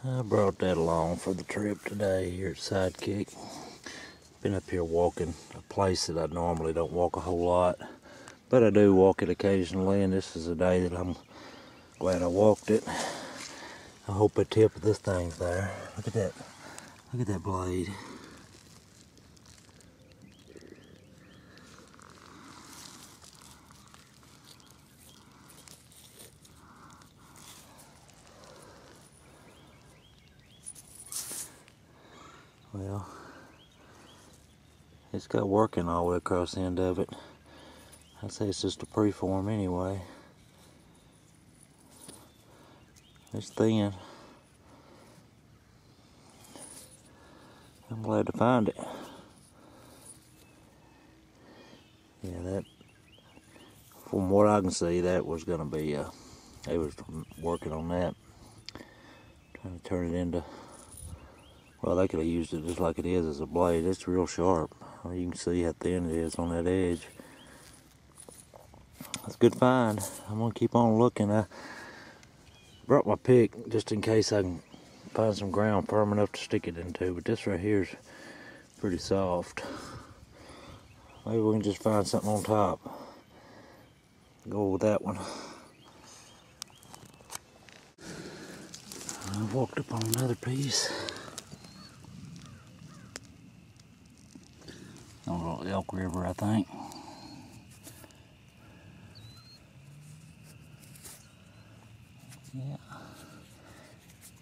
I brought that along for the trip today here at Sidekick. Been up here walking a place that I normally don't walk a whole lot, but I do walk it occasionally, and this is a day that I'm glad I walked it. I hope the tip of this thing's there. Look at that. Look at that blade. Well, it's got working all the way across the end of it. I'd say it's just a preform anyway. It's thin. I'm glad to find it. Yeah, that, from what I can see, that was gonna be, they was working on that. Trying to turn it into, well, they could have used it just like it is as a blade. It's real sharp. You can see how thin it is on that edge. That's a good find. I'm gonna keep on looking. I brought my pick just in case I can find some ground firm enough to stick it into, but this right here is pretty soft. Maybe we can just find something on top. Go with that one. I walked up on another piece. On a little Elk River, I think. Yeah,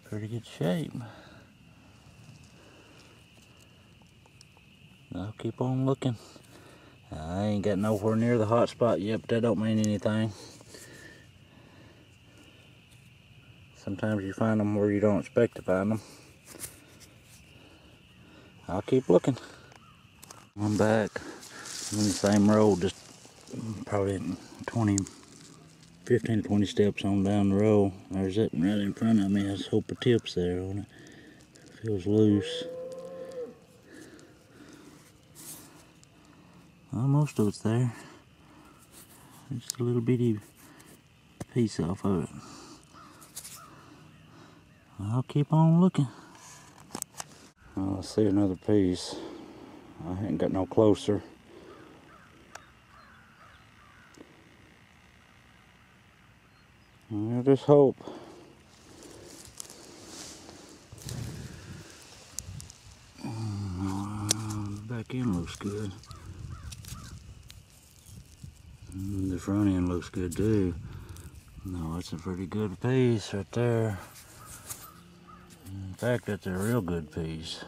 pretty good shape. I'll keep on looking. I ain't got nowhere near the hot spot yet, but that don't mean anything. Sometimes you find them where you don't expect to find them. I'll keep looking. I'm back. I'm in the same road, just probably 15 to 20 steps on down the road. There's that right in front of me. I just hope the tip's there on it. It feels loose. Well, most of it's there. Just a little bitty piece off of it. I'll keep on looking. Well, I see another piece. I ain't got no closer. I just hope. The back end looks good. The front end looks good too. No, it's a pretty good piece right there. In fact, that's a real good piece.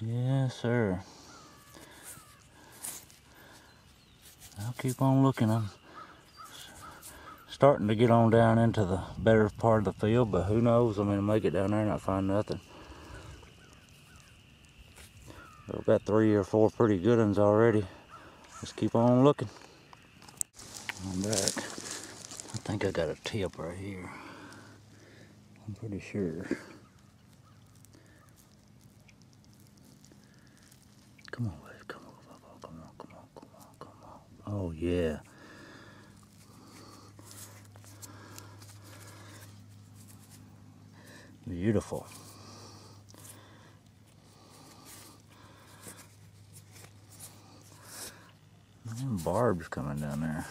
Yes, sir. I'll keep on looking. I'm starting to get on down into the better part of the field, but who knows? I mean, I'll make it down there and not find nothing. I've got 3 or 4 pretty good ones already. Let's keep on looking. I'm back. I think I got a tip right here. I'm pretty sure. Come on, babe. Come on, come on, come on, come on, come on. Oh, yeah. Beautiful. Them barbs coming down there.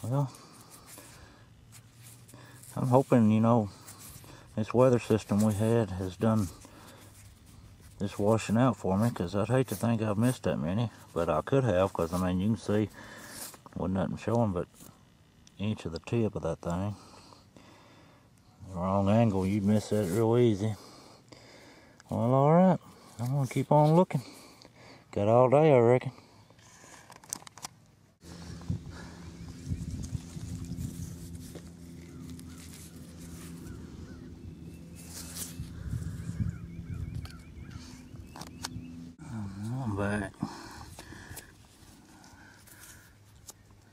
Well, I'm hoping, you know, this weather system we had has done this washing out for me, because I'd hate to think I've missed that many, but I could have, because I mean, you can see wasn't nothing showing but inch of the tip of that thing. The wrong angle, you'd miss that real easy. Well, all right, I'm gonna keep on looking. Got all day, I reckon. I'm back.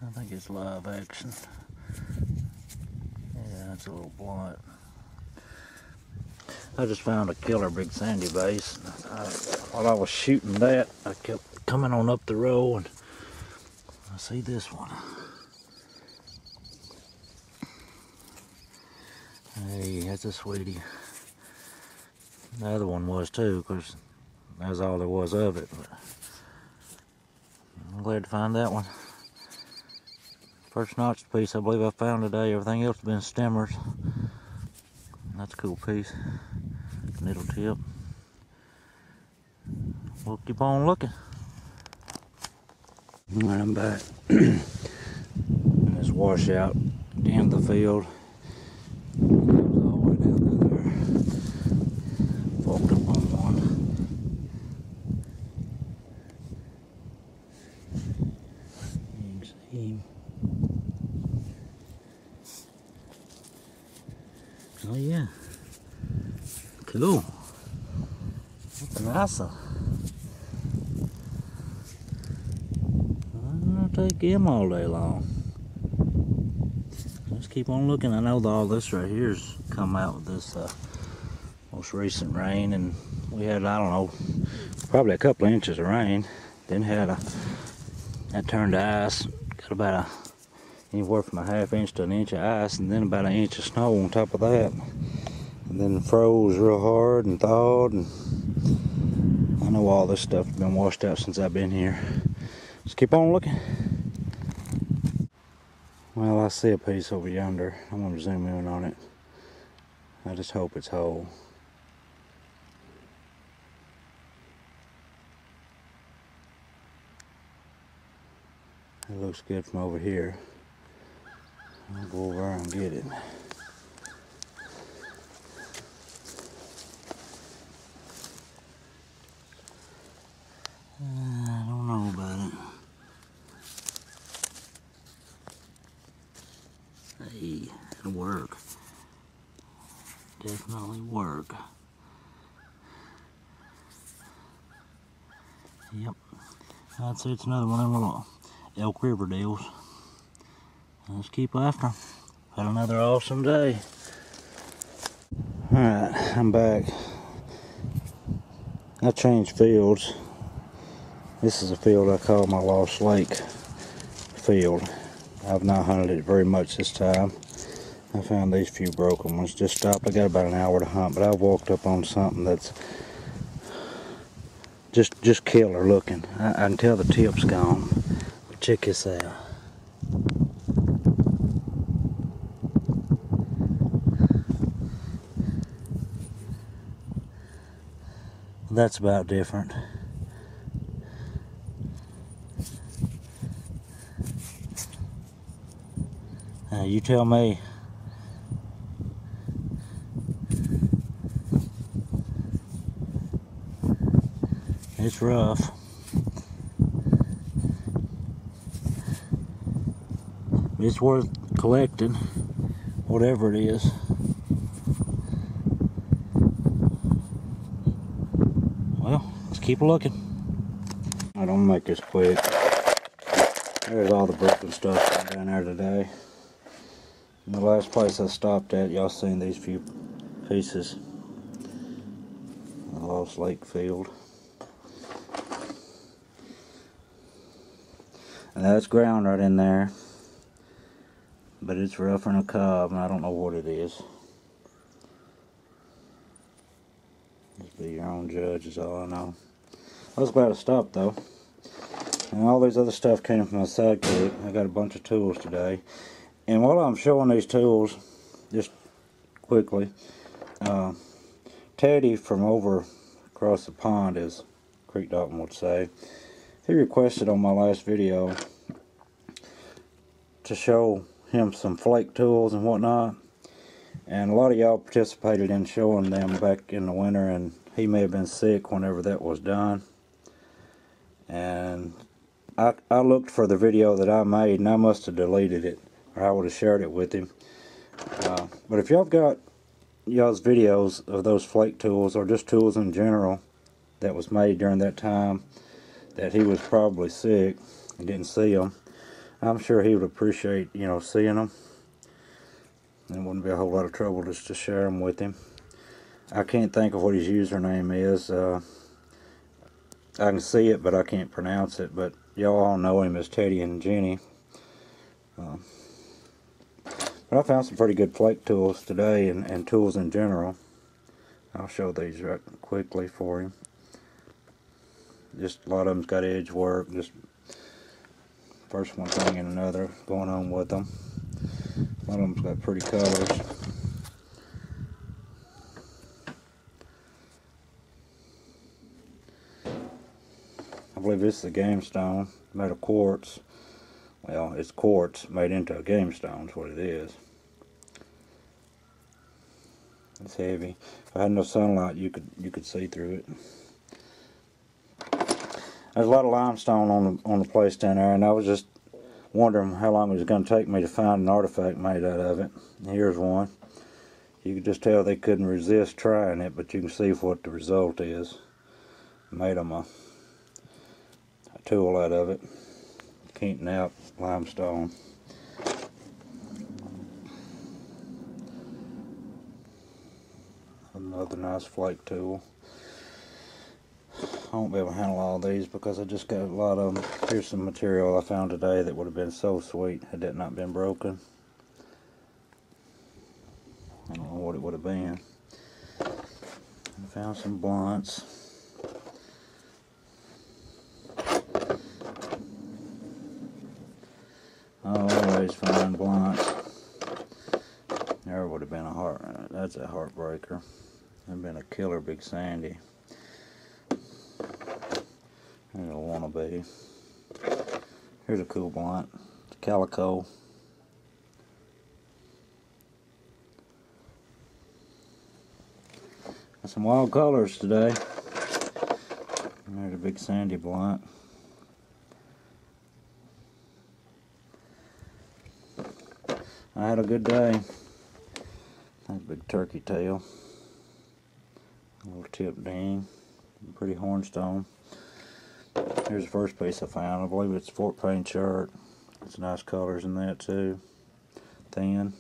I think it's live action. Yeah, that's a little blunt. I just found a killer big sandy bass. While I was shooting that, I kept coming on up the road and I see this one. Hey, that's a sweetie. The other one was too, because that's all there was of it. But I'm glad to find that one. First notched piece I believe I found today. Everything else has been stemmers. That's a cool piece. Little tip. We'll keep on looking. Alright, I'm back. In this washout at the end of the field. It goes all the way down through there. Forked up on one. You can see him. Oh yeah. Cool. That's a nice one. I'll take him all day long. Let's keep on looking. I know that all this right here's come out with this most recent rain, and we had, I don't know, probably a couple of inches of rain. Then that turned to ice. Got about anywhere from a half inch to an inch of ice, and then about an inch of snow on top of that. And then froze real hard and thawed, and I know all this stuff has been washed out since I've been here. Let's keep on looking. Well, I see a piece over yonder. I'm going to zoom in on it. I just hope it's whole. It looks good from over here. I'll go over there and get it. I don't know about it. Hey, it'll work. Definitely work. Yep. I'd say it's another one of them little Elk River deals. Let's keep after them. Had another awesome day. Alright, I'm back. I changed fields. This is a field I call my Lost Lake field. I've not hunted it very much this time. I found these few broken ones. Just stopped. I got about an hour to hunt, but I walked up on something that's just killer looking. I can tell the tip's gone. But check this out. That's about different. You tell me. It's rough. It's worth collecting, whatever it is. Well, let's keep looking. I don't make this quick. There's all the broken stuff down there today. And the last place I stopped at, y'all seen these few pieces. The Lost Lake field. And that's ground right in there. But it's rougher than a cob, and I don't know what it is. Just be your own judge is all I know. I was glad I stopped though. And all this other stuff came from my sidekick. I got a bunch of tools today. And while I'm showing these tools, just quickly, Teddy from over across the pond, as Creek Dalton would say, he requested on my last video to show him some flake tools and whatnot. And a lot of y'all participated in showing them back in the winter, and he may have been sick whenever that was done. And I looked for the video that I made, and I must have deleted it, or I would have shared it with him. But if y'all got y'all's videos of those flake tools, or just tools in general that was made during that time that he was probably sick and didn't see them, I'm sure he would appreciate, you know, seeing them. It wouldn't be a whole lot of trouble just to share them with him. I can't think of what his username is. I can see it, but I can't pronounce it. But y'all all know him as Teddy and Jenny. But I found some pretty good flake tools today, and tools in general. I'll show these right quickly for you. Just a lot of them's got edge work, just first one thing and another going on with them. A lot of them's got pretty colors. I believe this is a game stone made of quartz. Well, it's quartz made into a game stone is what it is. It's heavy. If I had no sunlight, you could see through it. There's a lot of limestone on the place down there, and I was just wondering how long it was going to take me to find an artifact made out of it. Here's one. You can just tell they couldn't resist trying it, but you can see what the result is. Made them a tool out of it. Keaton out limestone. Another nice flake tool. I won't be able to handle all these because I just got a lot of them. Here's some material I found today that would have been so sweet had it not been broken. I don't know what it would have been. I found some blunts. I always find blunts. There would have been a heart. That's a heartbreaker. There'd been a killer Big Sandy. There's a wannabe. Here's a cool blunt. It's calico. Got some wild colors today. There's a Big Sandy blunt. I had a good day. That's a big turkey tail. A little tip ding. Pretty hornstone. Here's the first piece I found. I believe it's Fort Payne chert. It's nice colors in that too. Thin.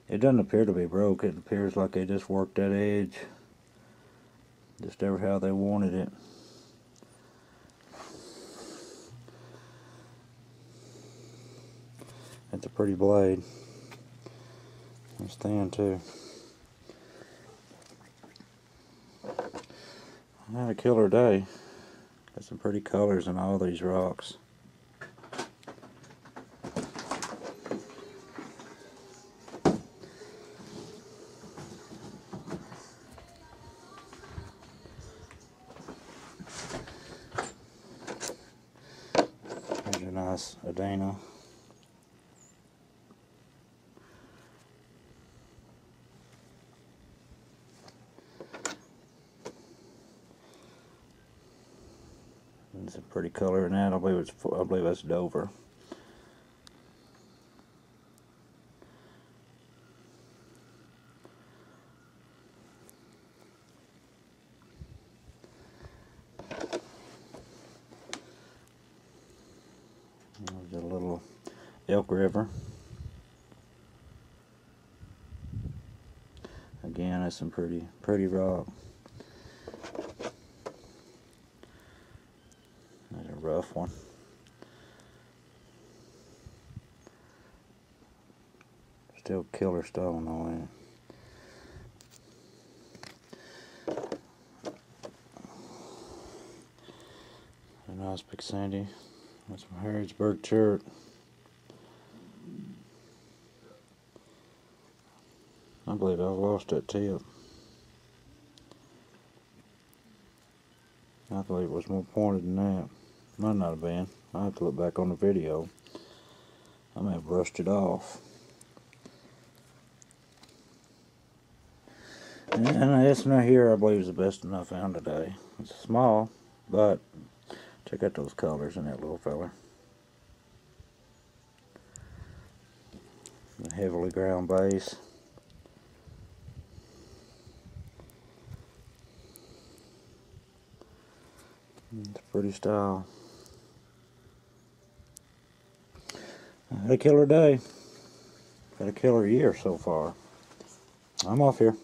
It doesn't appear to be broke. It appears like they just worked that edge just ever how they wanted it. It's a pretty blade. It's thin too. I had a killer day. Got some pretty colors in all these rocks. There's a nice Adana. It's a pretty color in that. I believe that's Dover. There's a little Elk River. Again, that's some pretty rock. That's a rough one. Still killer stone on it. A nice Big Sandy. That's some Harrodsburg chert. I believe I've lost that tip. I believe it was more pointed than that. Might not have been. I'll have to look back on the video. I may have brushed it off. And this one right here I believe is the best one I found today. It's small, but check out those colors in that little fella. A heavily ground base. It's a pretty style. I had a killer day. Had a killer year so far. I'm off here.